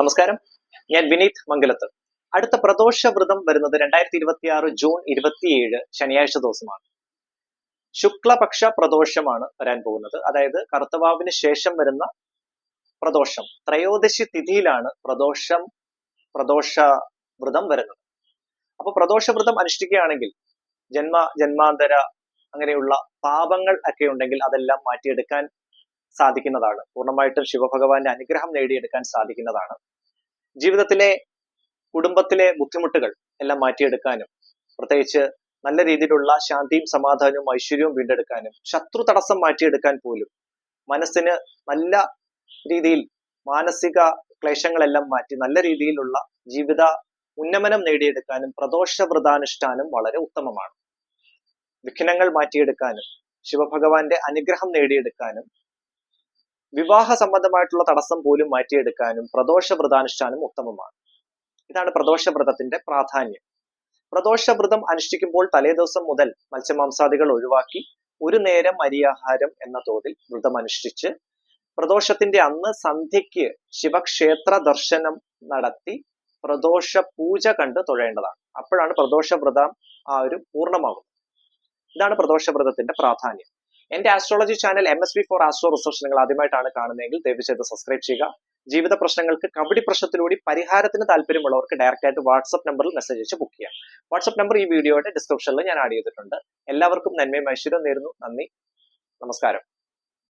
നമസ്കാരം, ഞാൻ വിനീത് മംഗലത്ത്. അടുത്ത പ്രദോഷ വ്രതം വരുന്നത് 2026 ജൂൺ 27 ശനിയാഴ്ച ദിവസമാണ്. ശുക്ലപക്ഷ പ്രദോഷമാണ് വരാൻ പോകുന്നത്. അതായത് കറുത്തവാവിന് ശേഷം വരുന്ന പ്രദോഷം, ത്രയോദശി തിഥിയിലാണ് പ്രദോഷ വ്രതം വരുന്നത്. അപ്പൊ പ്രദോഷ വ്രതം അനുഷ്ഠിക്കുകയാണെങ്കിൽ ജന്മാന്തര അങ്ങനെയുള്ള പാപങ്ങൾ ഒക്കെ ഉണ്ടെങ്കിൽ അതെല്ലാം മാറ്റിയെടുക്കാൻ സാധിക്കുന്നതാണ്. പൂർണ്ണമായിട്ടും ശിവഭഗവാന്റെ അനുഗ്രഹം നേടിയെടുക്കാൻ സാധിക്കുന്നതാണ്. ജീവിതത്തിലെ കുടുംബത്തിലെ ബുദ്ധിമുട്ടുകൾ എല്ലാം മാറ്റിയെടുക്കാനും, പ്രത്യേകിച്ച് നല്ല രീതിയിലുള്ള ശാന്തിയും സമാധാനവും ഐശ്വര്യവും വീണ്ടെടുക്കാനും, ശത്രു തടസ്സം മാറ്റിയെടുക്കാൻ പോലും, മനസ്സിന് നല്ല രീതിയിൽ മാനസിക ക്ലേശങ്ങളെല്ലാം മാറ്റി നല്ല രീതിയിലുള്ള ജീവിത ഉന്നമനം നേടിയെടുക്കാനും പ്രദോഷ വ്രതാനുഷ്ഠാനം വളരെ ഉത്തമമാണ്. വിഘ്നങ്ങൾ മാറ്റിയെടുക്കാനും ശിവഭഗവാന്റെ അനുഗ്രഹം നേടിയെടുക്കാനും വിവാഹ സംബന്ധമായിട്ടുള്ള തടസ്സം പോലും മാറ്റിയെടുക്കാനും പ്രദോഷ വ്രതാനുഷ്ഠാനം ഉത്തമമാണ്. ഇതാണ് പ്രദോഷ വ്രതത്തിന്റെ പ്രാധാന്യം. പ്രദോഷ വ്രതം അനുഷ്ഠിക്കുമ്പോൾ തലേദിവസം മുതൽ മത്സ്യമാംസാദികൾ ഒഴിവാക്കി ഒരു നേരം അരിയാഹാരം എന്ന തോതിൽ വ്രതം അനുഷ്ഠിച്ച് പ്രദോഷത്തിന്റെ അന്ന് സന്ധ്യയ്ക്ക് ശിവക്ഷേത്ര ദർശനം നടത്തി പ്രദോഷ പൂജ കണ്ട് തൊഴേണ്ടതാണ്. അപ്പോഴാണ് പ്രദോഷ വ്രതം പൂർണ്ണമാകുന്നത്. ഇതാണ് പ്രദോഷ വ്രതത്തിന്റെ പ്രാധാന്യം. എന്റെ astrology channel MSV4 astro research നിങ്ങൾ ആദ്യമായിട്ടാണ് കാണുന്നതെങ്കിൽ ദയവ് ചെയ്ത് സബ്സ്ക്രൈബ് ചെയ്യുക. ജീവിത പ്രശ്നങ്ങൾക്ക് കബഡി പ്രശ്നത്തിലൂടെ പരിഹാരത്തിന് താല്പര്യമുള്ളവർക്ക് ഡയറക്റ്റ് ആയിട്ട് വാട്സ്ആപ്പ് നമ്പറിൽ മെസ്സേജ് അയച്ച് ബുക്ക് ചെയ്യാം. വാട്സ്ആപ്പ് നമ്പർ ഈ വീഡിയോയുടെ ഡിസ്ക്രിപ്ഷനിൽ ഞാൻ ആഡ് ചെയ്തിട്ടുണ്ട്. എല്ലാവർക്കും നന്മയും ഐശ്വര്യവും നേരുന്നു. നന്ദി, നമസ്കാരം.